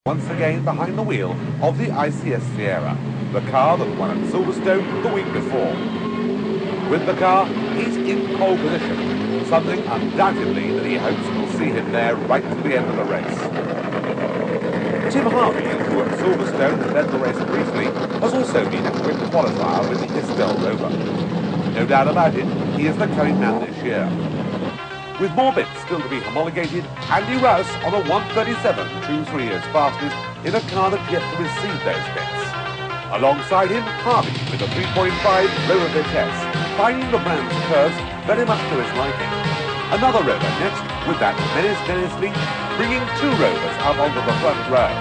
Once again behind the wheel of the ICS Sierra, the car that won at Silverstone the week before. With the car, he's in pole position, something undoubtedly that he hopes will see him there right to the end of the race. Tim Harvey, who at Silverstone had led the race briefly, has also been a quick qualifier with the Estelle Rover. No doubt about it, he is the coming man this year. With more bits still to be homologated, Andy Rouse on a 1:37, 2 years fastest in a car that's yet to receive those bits. Alongside him, Harvey with a 3.5 Rover Vitesse, finding the brand's curves very much to his liking. Another Rover next with that Dennis Lee, bringing 2 Rovers up onto the front row.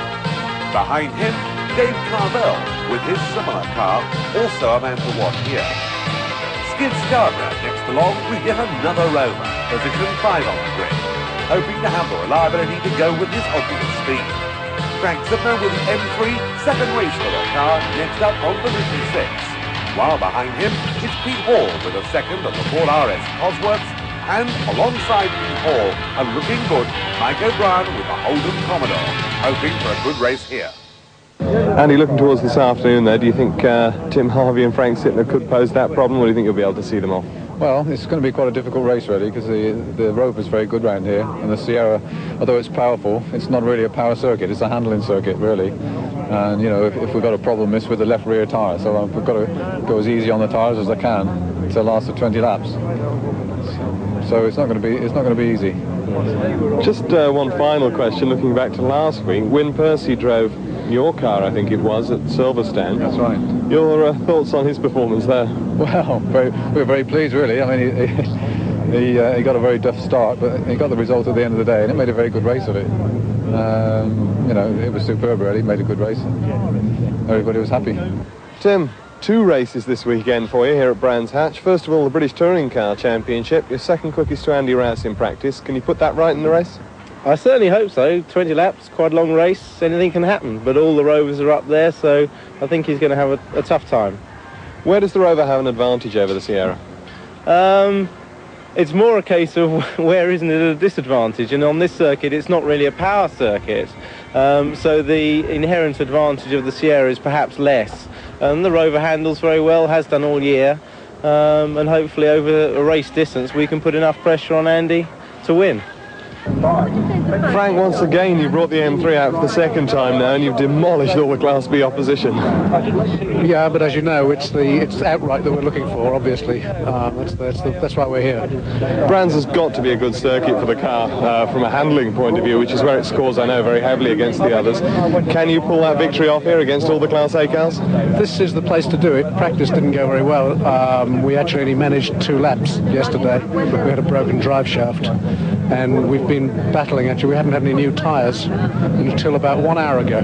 Behind him, Dave Carvell with his similar car, also a man to watch here. Skid Scarborough next along with yet another Rover, position 5 on the grid, hoping to have the reliability to go with his obvious speed. Frank Zipner with the M3, second race for the car, next up on position 6. While behind him, it's Pete Hall with a second at the Ford RS Cosworths, and alongside Pete Hall, and looking good, Mike O'Brien with the Holden Commodore, hoping for a good race here. Andy, looking towards this afternoon there, do you think Tim Harvey and Frank Sittner could pose that problem, or do you think you'll be able to see them off? Well, it's going to be quite a difficult race, really, because the Rover's very good round here, and the Sierra, although it's powerful, it's not really a power circuit, it's a handling circuit, really. And, you know, if we've got a problem, it's with the left rear tyre, so we've got to go as easy on the tyres as I can to last the 20 laps. So it's not going to be easy. Just one final question, looking back to last week, Wyn Percy drove your car, I think it was, at Silverstone. That's right. Your thoughts on his performance there? Well, we were very pleased, really. I mean, he got a very tough start, but he got the result at the end of the day, and it made a very good race of it. You know, it was superb, really. He made a good race. Everybody was happy. Tim, 2 races this weekend for you here at Brands Hatch. First of all, the British Touring Car Championship. Your second quickest to Andy Rouse in practice. Can you put that right in the race? I certainly hope so. 20 laps, quite a long race, anything can happen. But all the Rovers are up there, so I think he's going to have a tough time. Where does the Rover have an advantage over the Sierra? It's more a case of where isn't it at a disadvantage, and on this circuit it's not really a power circuit. So the inherent advantage of the Sierra is perhaps less. The Rover handles very well, has done all year, and hopefully over a race distance we can put enough pressure on Andy to win. Frank, once again you brought the M3 out for the second time now, and you've demolished all the Class B opposition. Yeah, but as you know, it's outright that we're looking for, obviously. That's why we're here. Brands has got to be a good circuit for the car from a handling point of view, which is where it scores, I know, very heavily against the others. Can you pull that victory off here against all the Class A cars? This is the place to do it. Practice didn't go very well. We actually only managed 2 laps yesterday. We had a broken drive shaft, and we've been battling. Actually, we haven't had any new tyres until about 1 hour ago.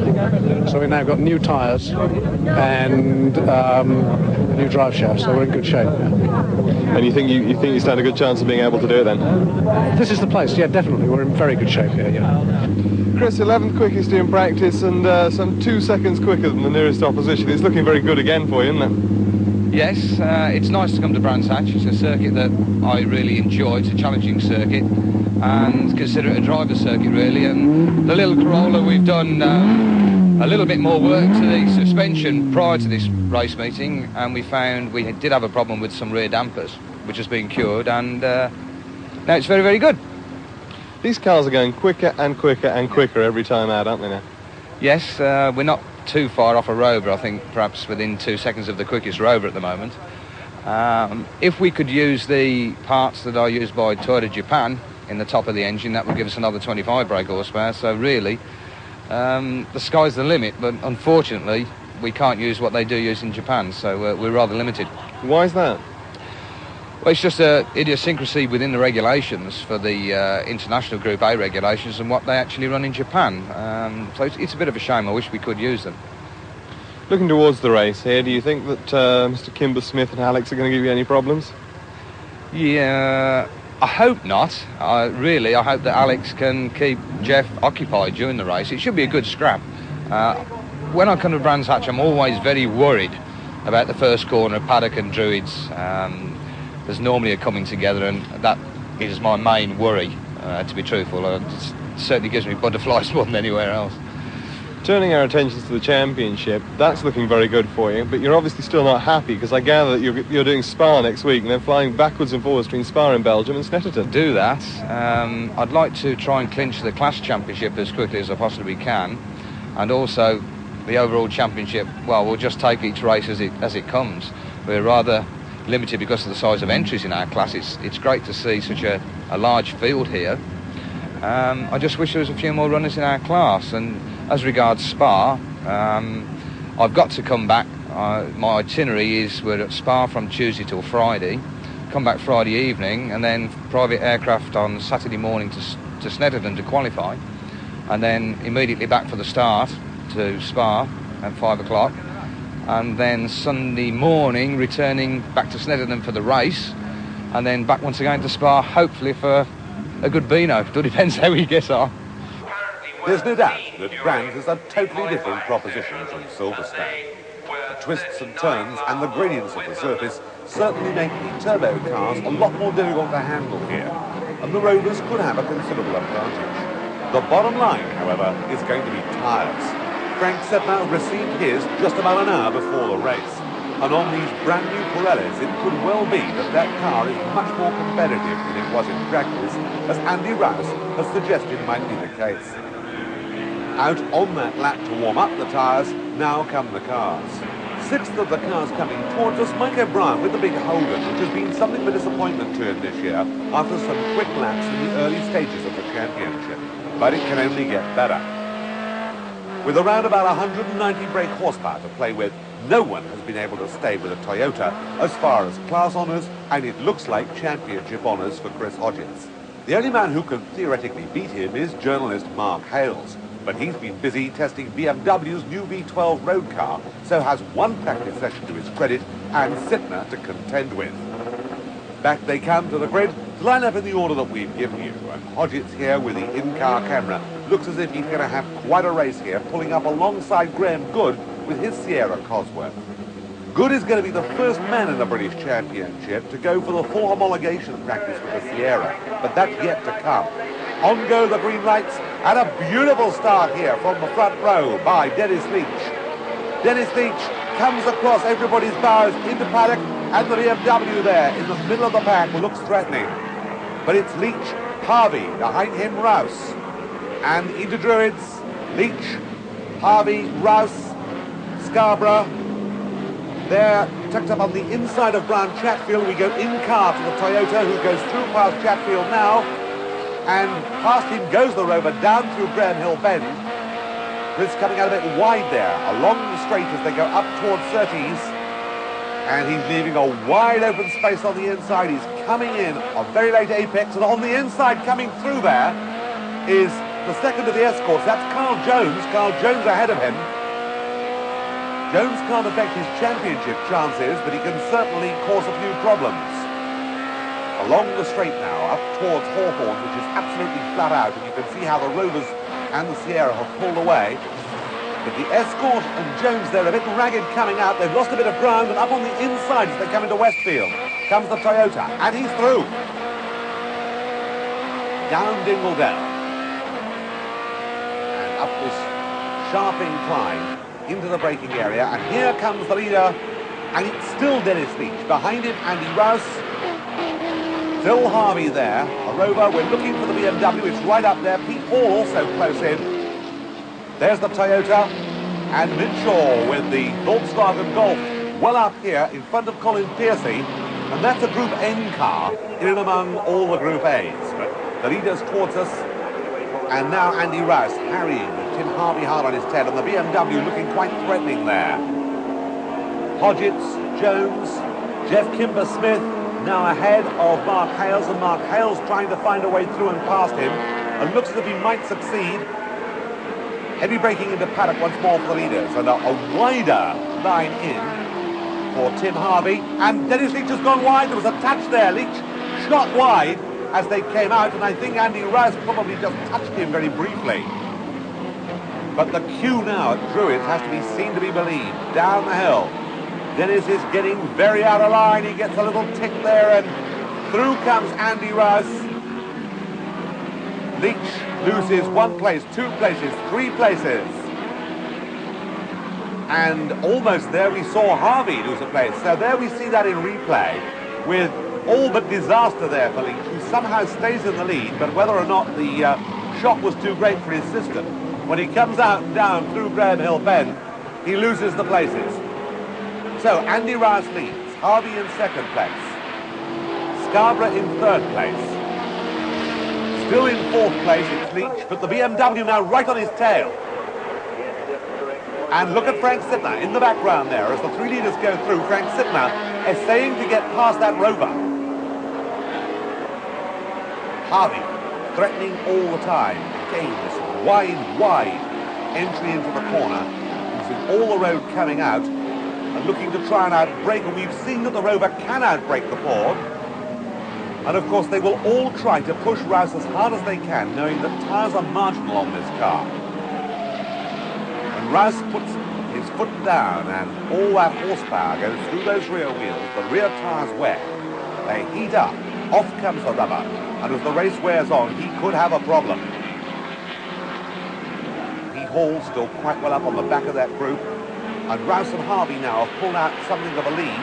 So we've now got new tyres and a new drive shaft, so we're in good shape. And you think you stand a good chance of being able to do it then? This is the place, yeah, definitely. We're in very good shape here, yeah. Chris, 11th quickest in practice and some 2 seconds quicker than the nearest opposition. It's looking very good again for you, isn't it? Yes, it's nice to come to Brands Hatch. It's a circuit that I really enjoy. It's a challenging circuit and consider it a driver's circuit, really. And the little Corolla, we've done a little bit more work to the suspension prior to this race meeting, and we found we did have a problem with some rear dampers, which has been cured, and now it's very, very good. These cars are going quicker and quicker and quicker every time out, aren't they now? Yes, we're not too far off a Rover. I think perhaps within 2 seconds of the quickest Rover at the moment. If we could use the parts that are used by Toyota Japan in the top of the engine, that would give us another 25 brake horsepower. So really, the sky's the limit, but unfortunately we can't use what they do use in Japan, so we're rather limited. Why is that? Well, it's just an idiosyncrasy within the regulations for the international Group A regulations and what they actually run in Japan. So it's a bit of a shame. I wish we could use them. Looking towards the race here, do you think that Mr. Kimber Smith and Alex are going to give you any problems? Yeah, I hope not. I hope that Alex can keep Jeff occupied during the race. It should be a good scrap. When I come to Brands Hatch, I'm always very worried about the first corner of Paddock and Druids. There's normally a coming together, and that is my main worry, to be truthful. It certainly gives me butterflies more than anywhere else. Turning our attentions to the championship, that's looking very good for you, but you're obviously still not happy, because I gather that you're doing Spa next week and then flying backwards and forwards between Spa in Belgium and Snetterton. Do that. I'd like to try and clinch the class championship as quickly as I possibly can, and also the overall championship. Well, we'll just take each race as it comes. We're rather limited because of the size of entries in our class. It's great to see such a large field here. I just wish there was a few more runners in our class. And as regards Spa, I've got to come back. My itinerary is we're at Spa from Tuesday till Friday, come back Friday evening, and then private aircraft on Saturday morning to Snetterton to qualify, and then immediately back for the start to Spa at 5 o'clock, and then Sunday morning returning back to Snetterton for the race, and then back once again to Spa, hopefully for a good Beano. It all depends how he gets on. There's no doubt that Brands is a totally different proposition from Silverstone. The twists and turns and the gradients of the surface certainly make the turbo cars a lot more difficult to handle here, and the Rovers could have a considerable advantage. The bottom line, however, is going to be tyres. Frank Sedna received his just about an hour before the race, and on these brand new Pirellis it could well be that car is much more competitive than it was in practice, as Andy Rouse has suggested might be the case. Out on that lap to warm up the tyres, now come the cars. Sixth of the cars coming towards us, Mike O'Brien with the big Holden, which has been something of a disappointment to him this year after some quick laps in the early stages of the championship. But it can only get better. With around about 190 brake horsepower to play with, no one has been able to stay with a Toyota as far as class honours, and it looks like championship honours for Chris Hodges. The only man who can theoretically beat him is journalist Mark Hales, but he's been busy testing BMW's new V12 road car, so has one practice session to his credit and Sitner to contend with. Back they come to the grid to line up in the order that we've given you, and Hodges here with the in-car camera looks as if he's going to have quite a race here, pulling up alongside Graham Good with his Sierra Cosworth. Good is going to be the first man in the British Championship to go for the full homologation practice with the Sierra, but that's yet to come. On go the green lights, and a beautiful start here from the front row by Dennis Leach. Dennis Leach comes across everybody's bows into paddock, and the BMW there in the middle of the pack looks threatening. But it's Leach, Harvey, behind him Rouse. And into Druids, Leach, Harvey, Rouse, Scarborough. They're tucked up on the inside of Brown Chatfield. We go in car to the Toyota, who goes through past Chatfield now. And past him goes the Rover down through Graham Hill Bend. Chris coming out a bit wide there, along the straight as they go up towards Surtees. And he's leaving a wide open space on the inside. He's coming in a very late apex, and on the inside coming through there is the second of the escorts. That's Carl Jones. Carl Jones ahead of him. Jones can't affect his championship chances, but he can certainly cause a few problems. Along the straight now, up towards Hawthorne, which is absolutely flat out, and you can see how the Rovers and the Sierra have pulled away. But the Escort and Jones, they're a bit ragged coming out. They've lost a bit of ground, and up on the inside as they come into Westfield comes the Toyota, and he's through. Down Dingledale. And up this sharp incline into the braking area, and here comes the leader, and it's still Dennis Leach. Behind him, Andy Rouse. Phil Harvey there, a Rover. We're looking for the BMW. It's right up there. Pete Hall also close in. There's the Toyota, and Minshaw with the Volkswagen Golf well up here in front of Colin Piercy, and that's a Group N car in and among all the Group A's. But the leader's towards us, and now Andy Rouse harrying with Tim Harvey hard on his tail, and the BMW looking quite threatening there. Hodgetts, Jones, Jeff Kimber-Smith now ahead of Mark Hales, and Mark Hales trying to find a way through and past him, and looks as if he might succeed. Heavy braking into paddock once more for the leaders, and a wider line in for Tim Harvey, and Dennis Leach has gone wide. There was a touch there. Leach shot wide as they came out, and I think Andy Rouse probably just touched him very briefly. But the queue now at Druids has to be seen to be believed. Down the hill, Dennis is getting very out of line. He gets a little tick there, and through comes Andy Rouse. Leach loses 1 place, 2 places, 3 places. And almost there we saw Harvey lose a place. So there we see that in replay with all but disaster there for Leach, who somehow stays in the lead, but whether or not the shock was too great for his system, when he comes out and down through Graham Hill Bend, he loses the places. So Andy Rouse leads, Harvey in second place, Scarborough in third place. Still in fourth place, it's Leach, but the BMW now right on his tail. And look at Frank Sidner in the background there as the three leaders go through. Frank Sidner essaying to get past that Rover. Harvey threatening all the time. Again, this wide entry into the corner. Using all the road coming out and looking to try and outbrake. And we've seen that the Rover can outbrake the Ford. And of course they will all try to push Rouse as hard as they can, knowing that tyres are marginal on this car. Rouse puts his foot down and all that horsepower goes through those rear wheels. The rear tyres wet. They heat up. Off comes the rubber. And as the race wears on, he could have a problem. Pete Hall still quite well up on the back of that group. And Rouse and Harvey now have pulled out something of a lead.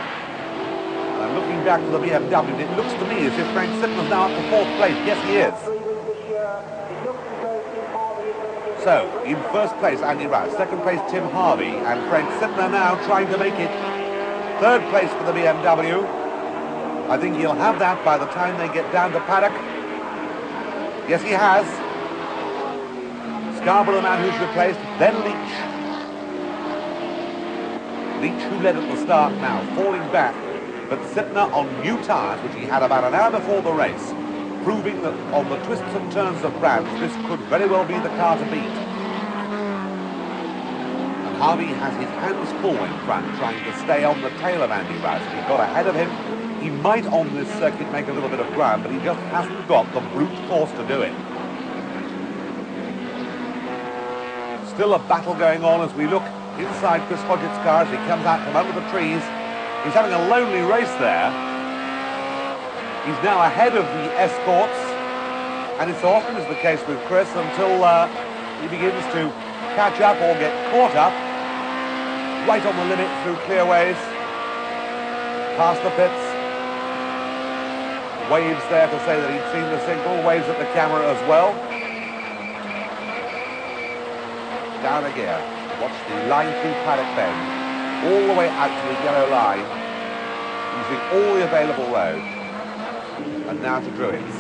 And looking back to the BMW, it looks to me as if Frank Sidner's now up to fourth place. Yes, he is. So, in first place, Andy Rouse. Second place, Tim Harvey. And Frank Sidner now trying to make it third place for the BMW. I think he'll have that by the time they get down to paddock. Yes, he has. Scarborough, the man who's replaced. Then Leach. Leach, who led at the start, now falling back. But Sidner on new tyres, which he had about an hour before the race, proving that on the twists and turns of Brands, this could very well be the car to beat. And Harvey has his hands full in front, trying to stay on the tail of Andy Rouse. If he got ahead of him, he might on this circuit make a little bit of ground, but he just hasn't got the brute force to do it. Still a battle going on as we look inside Chris Hodgett's car as he comes out from under the trees. He's having a lonely race there. He's now ahead of the escorts, and it so often is the case with Chris until he begins to catch up or get caught up, right on the limit through clearways, past the pits, waves there to say that he'd seen the signal, waves at the camera as well. Down again, watch the line through Paddock Bend, all the way out to the yellow line, using all the available road. And now to Druids.